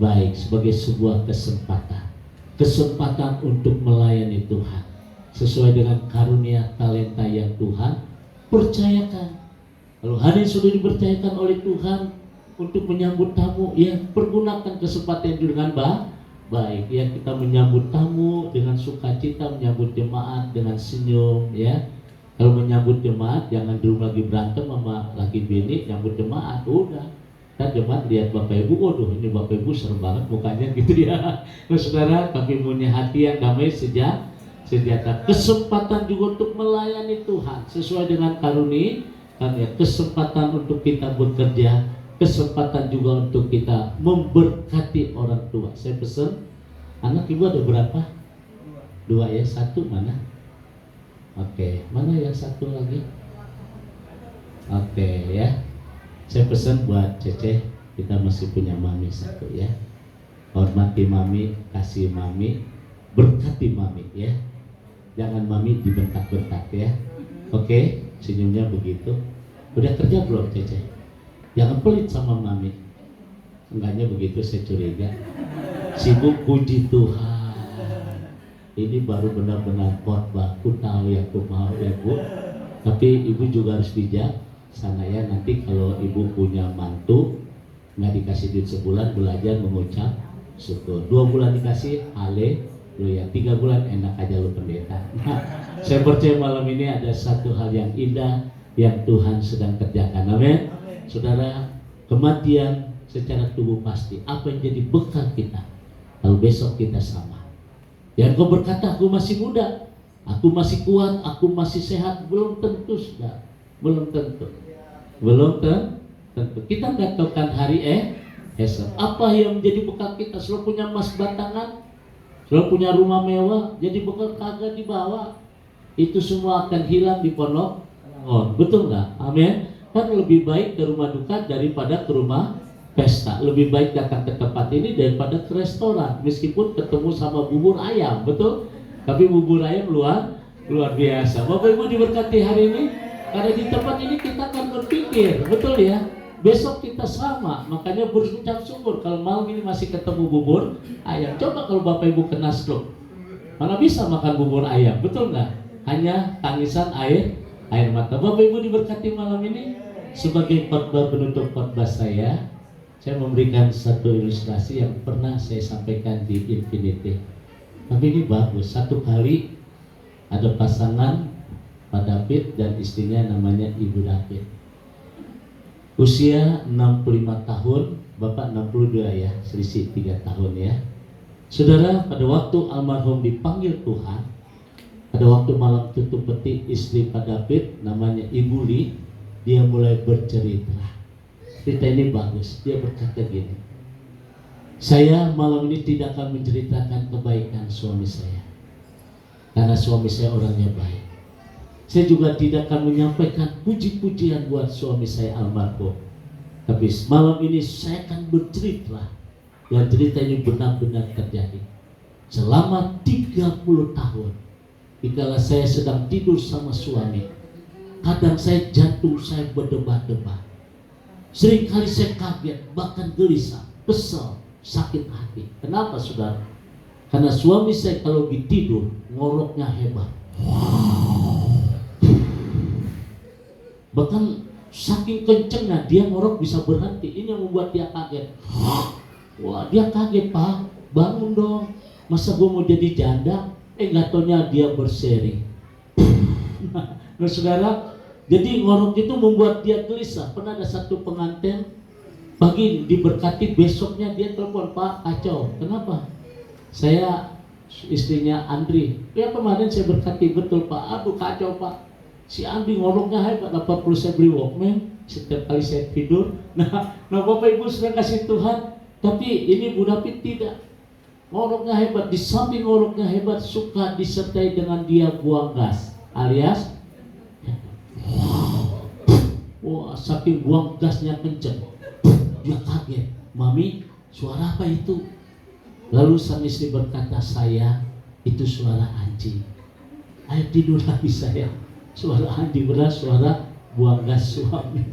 C: baik sebagai sebuah kesempatan. Kesempatan untuk melayani Tuhan sesuai dengan karunia talenta yang Tuhan percayakan. Kalau hari ini sudah dipercayakan oleh Tuhan untuk menyambut tamu, ya pergunakan kesempatan itu dengan baik. Ya, kita menyambut tamu dengan sukacita, menyambut jemaat dengan senyum, ya. Kalau menyambut jemaat jangan dulu lagi berantem sama laki bini, nyambut jemaat udah. Dan jemaat lihat Bapak Ibu, waduh ini Bapak Ibu serem banget mukanya gitu ya. Nah, saudara, kami punya hati yang damai sejahtera. Kesempatan juga untuk melayani Tuhan sesuai dengan karunia, kan ya, kesempatan untuk kita bekerja, kesempatan juga untuk kita memberkati orang tua. Saya pesan, anak ibu ada berapa? 2 ya, 1 mana? Oke, mana yang 1 lagi? Oke ya. Saya pesan buat Cece, kita masih punya mami 1 ya. Hormati mami, kasih mami, berkati mami ya. Jangan mami dibentak-bentak ya. Oke, senyumnya begitu. Udah kerja belum Cece? Jangan pelit sama mami. Enggaknya begitu, saya curiga. Sibuk puji Tuhan. Ini baru benar-benar khotbah. Aku tahu yang aku mau ya Bu. Tapi ibu juga harus bijak sana ya. Nanti kalau ibu punya mantu nggak dikasih duit sebulan, belajar mengucap syukur. 2 bulan dikasih, haleluya. 3 bulan enak aja lu pendeta. Nah, saya percaya malam ini ada satu hal yang indah yang Tuhan sedang kerjakan. Amin. Saudara, kematian secara tubuh pasti. Apa yang jadi bekal kita kalau besok kita sama? Yang kau berkata aku masih muda, aku masih kuat, aku masih sehat, belum tentu sudah, belum tentu. Kita nggak tahu kan hari esok. Apa yang menjadi bekal kita? Selalu punya emas batangan, selalu punya rumah mewah, jadi bekal kagak dibawa. Itu semua akan hilang di pondok. Oh, betul nggak? Amin. Kan lebih baik ke rumah duka daripada ke rumah pesta. Lebih baik datang ke tempat ini daripada ke restoran, meskipun ketemu sama bubur ayam, betul? Tapi bubur ayam luar biasa. Bapak Ibu diberkati hari ini, karena di tempat ini kita akan berpikir, betul ya? Besok kita sama, makanya berucap syukur kalau malam ini masih ketemu bubur ayam. Coba kalau Bapak Ibu kena stroke, mana bisa makan bubur ayam, betul nggak? Hanya tangisan air mata. Bapak Ibu diberkati malam ini. Sebagai khotbah penutup khotbah saya memberikan satu ilustrasi yang pernah saya sampaikan di Infinity. Tapi ini bagus. Satu kali ada pasangan Pak David dan istrinya namanya Ibu David. Usia 65 tahun, Bapak 62 ya, selisih 3 tahun ya. Saudara, pada waktu almarhum dipanggil Tuhan, pada waktu malam tutup peti istri Pak David namanya Ibu Li, dia mulai bercerita. Cerita ini bagus. Dia berkata gini, saya malam ini tidak akan menceritakan kebaikan suami saya, karena suami saya orangnya baik. Saya juga tidak akan menyampaikan puji-pujian buat suami saya almarhum. Tapi malam ini saya akan bercerita yang cerita ini benar-benar terjadi. Selama 30 tahun, dikala saya sedang tidur sama suami, kadang saya jatuh, saya berdebar-debar. Seringkali saya kaget, bahkan gelisah, kesal, sakit hati. Kenapa saudara? Karena suami saya kalau tidur, ngoroknya hebat. Bahkan saking kencengnya dia ngorok bisa berhenti. Ini yang membuat dia kaget. Wah, dia kaget, Pak. Bangun dong. Masa gue mau jadi janda? Nggak taunya dia berseri. Nah, saudara, jadi ngorok itu membuat dia gelisah. Pernah ada satu pengantin pagi diberkati, besoknya dia telepon, Pak, kacau. Kenapa? Saya istrinya Andri. Ya kemarin saya berkati, betul Pak. Aduh kacau Pak. Si Andri ngoroknya hebat, dapat perlu saya beli Walkman. setiap kali saya tidur. Nah Bapak Ibu sudah kasih Tuhan, tapi ini Bu David tidak. Ngoroknya hebat, di samping ngoroknya hebat, suka disertai dengan dia buang gas, alias wah, saking buang gasnya kenceng, dia kaget, mami suara apa itu? Lalu sang istri berkata, saya itu suara anjing. Ayo tidur lagi saya, suara anjing, benar suara buang gas suami.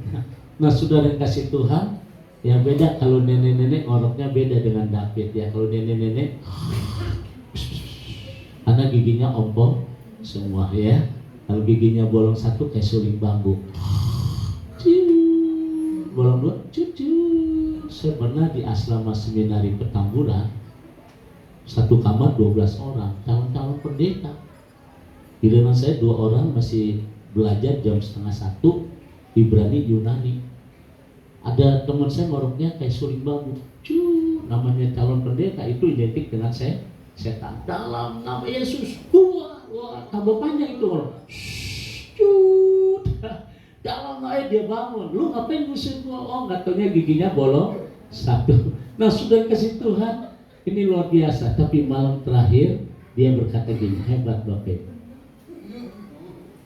C: Nah saudara yang kasih Tuhan, ya beda kalau nenek-nenek ngoroknya beda dengan David ya. Kalau nenek-nenek karena giginya ompong semua ya. Kalau giginya bolong satu kayak suling bambu. Bolong dua, cucu. Saya pernah di asrama seminari Petamburan, satu kamar 12 orang, calon-calon pendeta. Giliran saya 2 orang masih belajar jam 12:30 Ibrani Yunani. Ada teman saya ngoroknya kayak suling bambu. Namanya calon pendeta itu identik dengan setan. Dalam nama Yesus, wah tambah panjang itu ngorok. Dalam nama dia bangun. Lu ngapain ngusir gua? Oh, nggak taunya giginya bolong satu. Nah sudah kasih Tuhan, ini luar biasa. Tapi malam terakhir dia berkata gini, hebat Bapak.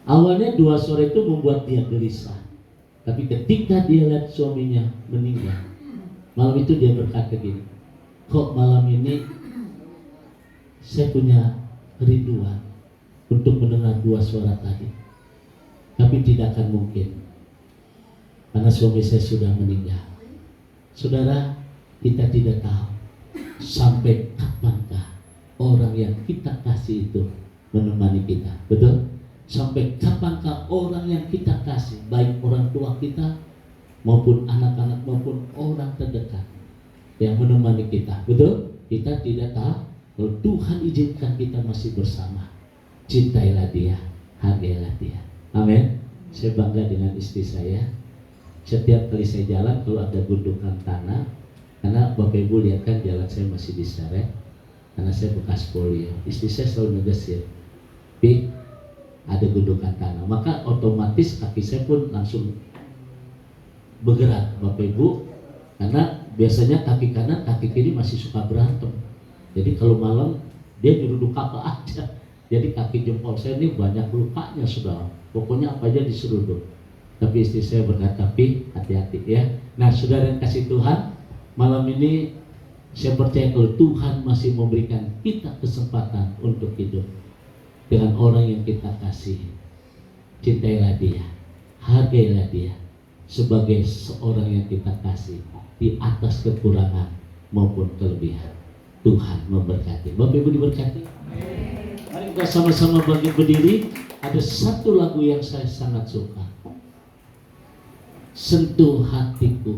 C: Awalnya 2 sore itu membuat dia gelisah. Tapi ketika dia lihat suaminya meninggal, malam itu dia berkata gini, kok malam ini saya punya kerinduan untuk mendengar 2 suara tadi, tapi tidak akan mungkin karena suami saya sudah meninggal. Saudara, kita tidak tahu sampai kapankah orang yang kita kasih itu menemani kita, betul? Sampai kapankah orang yang kita kasih, baik orang tua kita maupun anak-anak maupun orang terdekat yang menemani kita, betul? Kita tidak tahu. Kalau Tuhan izinkan kita masih bersama, cintailah dia, hargailah dia. Amin. Saya bangga dengan istri saya. Setiap kali saya jalan kalau ada gundukan tanah, karena Bapak Ibu lihat kan jalan saya masih diseret, karena saya bekas polio. Istri saya selalu negesin, Pi, ada gundukan tanah, maka otomatis kaki saya pun langsung bergerak Bapak Ibu, karena biasanya kaki kanan kaki kiri masih suka berantem. Jadi kalau malam dia nyeruduk apa aja, jadi kaki jempol saya ini banyak lukanya saudara, pokoknya apa aja diseruduk. Tapi istri saya berkata, Pi, hati-hati ya. Nah saudara yang kasih Tuhan, malam ini saya percaya kalau Tuhan masih memberikan kita kesempatan untuk hidup dengan orang yang kita kasih. Cintailah dia, hargailah dia sebagai seorang yang kita kasih di atas kekurangan maupun kelebihan. Tuhan memberkati. Bapak Ibu diberkati. Mari kita sama-sama bangkit berdiri. Ada satu lagu yang saya sangat suka. Sentuh hatiku,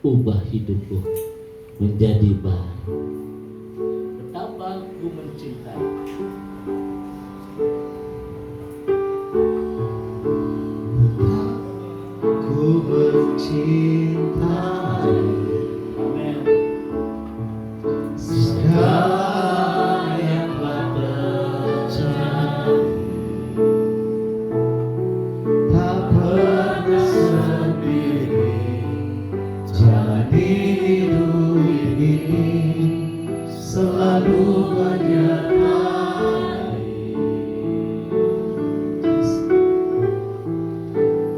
C: ubah hidupku menjadi baru. Betapa ku mencintai.
A: Ku mencintai.
C: Amin.
A: Segala yang telah terjadi, tak pernah sendiri. Jalani hidup ini selalu menyertai.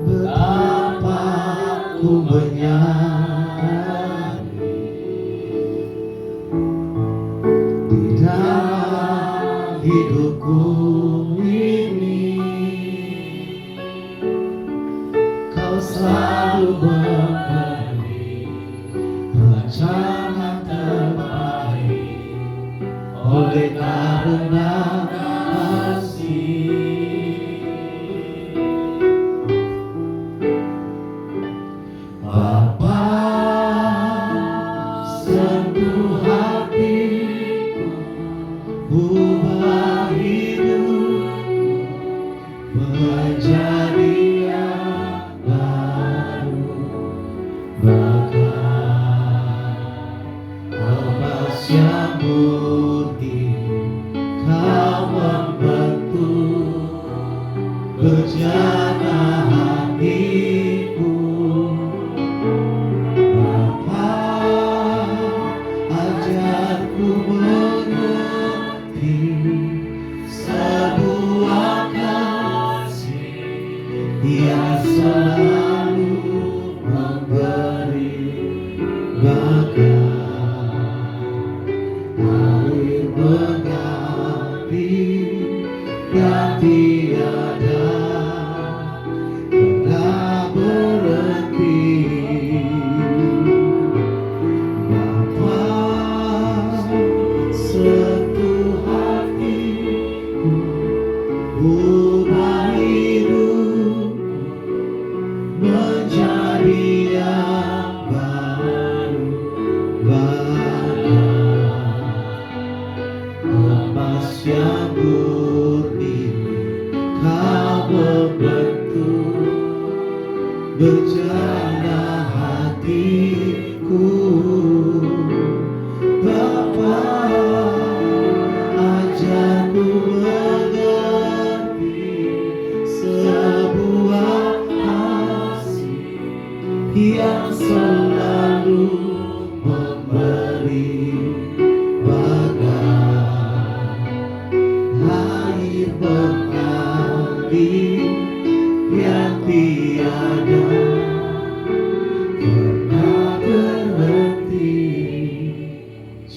A: Betapa ku menyadari di dalam hidupku ini, Kau selalu memberi rencana terbaik. Oleh karena kasih, Bapa, sentuh hatiku, ubah hidupku menjadi yang baru. Bahkan lepas yang murni, Kau membentuk bejana hatiku.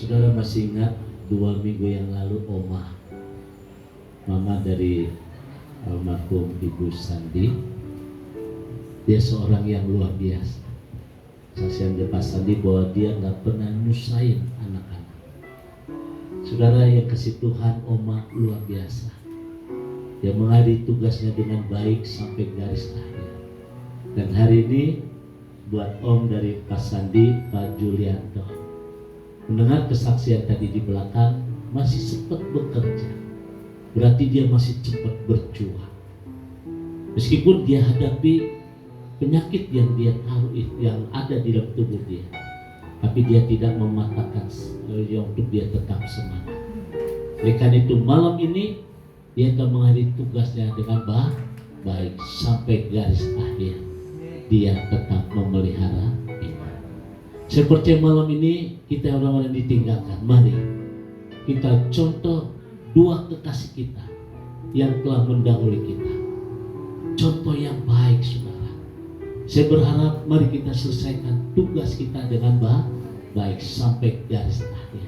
C: Saudara masih ingat 2 minggu yang lalu mama dari almarhum Ibu Sandi, dia seorang yang luar biasa. Saksian Pak Sandi bahwa dia nggak pernah nyusahin anak-anak. Saudara yang kasih Tuhan, Oma luar biasa. Dia menghadiri tugasnya dengan baik sampai garis akhir. Dan hari ini buat Om dari Pak Sandi, Pak Julianto, mendengar kesaksian tadi di belakang, masih sempat bekerja. Berarti dia masih cepat berjuang. Meskipun dia hadapi penyakit yang dia tahu yang ada di dalam tubuh dia, tapi dia tidak mematahkan untuk dia tetap semangat. Oleh karena itu malam ini dia akan mengakhiri tugasnya dengan baik sampai garis akhir. Dia tetap memelihara iman. Saya percaya malam ini kita orang-orang ditinggalkan. Mari kita contoh 2 kekasih kita yang telah mendahului kita. Contoh yang baik, saudara. Saya berharap mari kita selesaikan tugas kita dengan baik sampai garis akhir,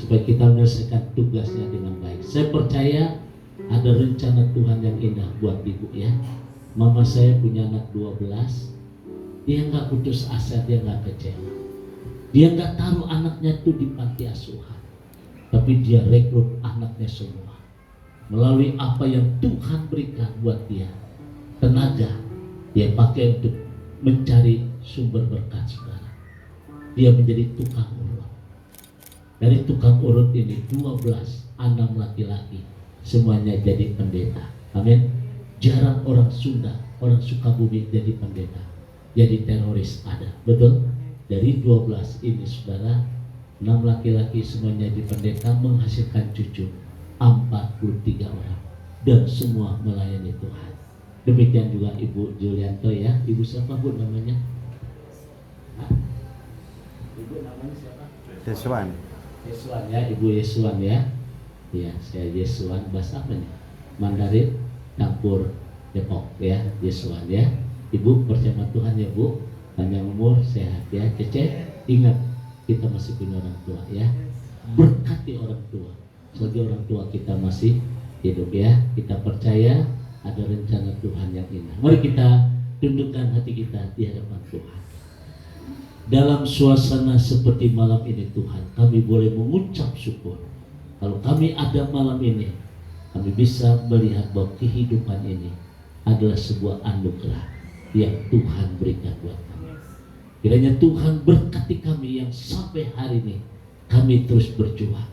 C: supaya kita menyelesaikan tugasnya dengan baik. Saya percaya ada rencana Tuhan yang indah buat ibu ya. Mama saya punya anak 12. Dia nggak putus asa, dia nggak kecewa. Dia nggak taruh anaknya itu di panti asuhan, tapi dia rekrut anaknya semua melalui apa yang Tuhan berikan buat dia. Tenaga dia pakai untuk mencari sumber berkat, saudara. Dia menjadi tukang urut. Dari tukang urut ini 12, 6 laki-laki, semuanya jadi pendeta. Amin. Jarang orang Sunda, orang Sukabumi jadi pendeta, jadi teroris ada. Betul? Dari 12 ini, saudara, 6 laki-laki semuanya jadi pendeta, menghasilkan cucu 43 orang, dan semua melayani Tuhan. Demikian juga Ibu Julianto ya. Ibu siapa Bu namanya? Ibu namanya siapa?
D: Yesuan.
C: Yesuan ya, Ibu Yesuan ya. Iya, saya Yesuan, bahasa apa nih? Mandarin campur Depok ya, Yesuan ya. Ibu percaya Tuhan ya Bu, panjang umur, sehat ya. Cece, ingat kita masih punya orang tua ya. Berkati orang tua, selagi orang tua kita masih hidup ya. Kita percaya ada rencana Tuhan yang indah. Mari kita tundukkan hati kita di hadapan Tuhan. Dalam suasana seperti malam ini Tuhan, kami boleh mengucap syukur. Kalau kami ada malam ini, kami bisa melihat bahwa kehidupan ini adalah sebuah anugerah yang Tuhan berikan buat kami. Kiranya Tuhan berkati kami yang sampai hari ini kami terus berjuang.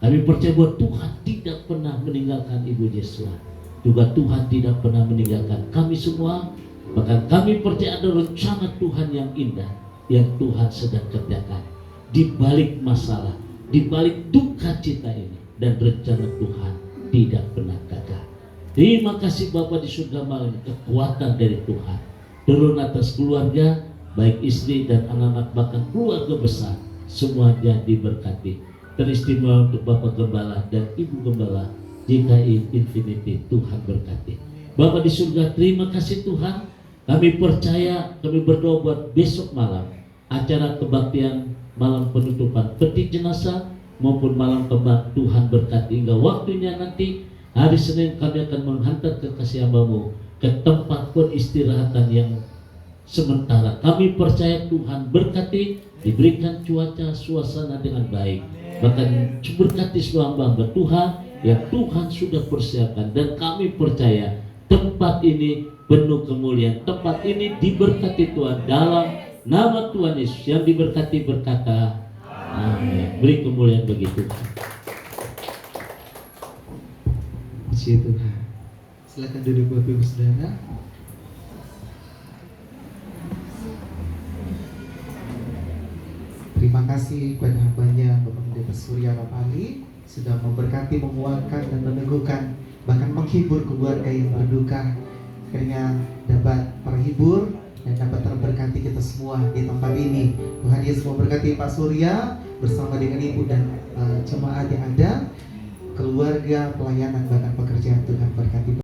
C: Kami percaya bahwa Tuhan tidak pernah meninggalkan Ibu Yesuan. Juga Tuhan tidak pernah meninggalkan kami semua. Bahkan kami percaya ada rencana Tuhan yang indah yang Tuhan sedang kerjakan di balik masalah, di balik duka cita ini, dan rencana Tuhan tidak pernah gagal. Terima kasih Bapa di surga malam, kekuatan dari Tuhan turun atas keluarga, baik istri dan anak-anak, bahkan keluarga besar, semuanya diberkati. Teristimewa untuk Bapak Gembala dan Ibu Gembala GKI Infinity, Tuhan berkati. Bapa di surga, terima kasih Tuhan. Kami percaya, kami berdoa buat besok malam acara kebaktian malam penutupan peti jenazah maupun malam kebak. Tuhan berkati hingga waktunya nanti hari Senin kami akan menghantar kekasih hamba-Mu ke tempat peristirahatan yang sementara. Kami percaya Tuhan berkati, diberikan cuaca suasana dengan baik, bahkan berkati semua hamba Tuhan yang Tuhan sudah persiapkan. Dan kami percaya tempat ini penuh kemuliaan, tempat ini diberkati Tuhan. Dalam nama Tuhan Yesus yang diberkati berkata amin. Beri kemuliaan bagi Tuhan.
A: Puji Tuhan. Silakan duduk Bapak Ibu Saudara. Terima kasih kepada hambanya Bapak Pendeta Surya Rapali sudah memberkati, menguatkan dan meneguhkan, bahkan menghibur keluarga yang berduka. Akhirnya dapat terhibur dan dapat terberkati kita semua di tempat ini. Tuhan Yesus memberkati Pak Surya bersama dengan Ibu dan jemaat yang ada, keluarga, pelayanan, bahkan pekerjaan. Tuhan berkati.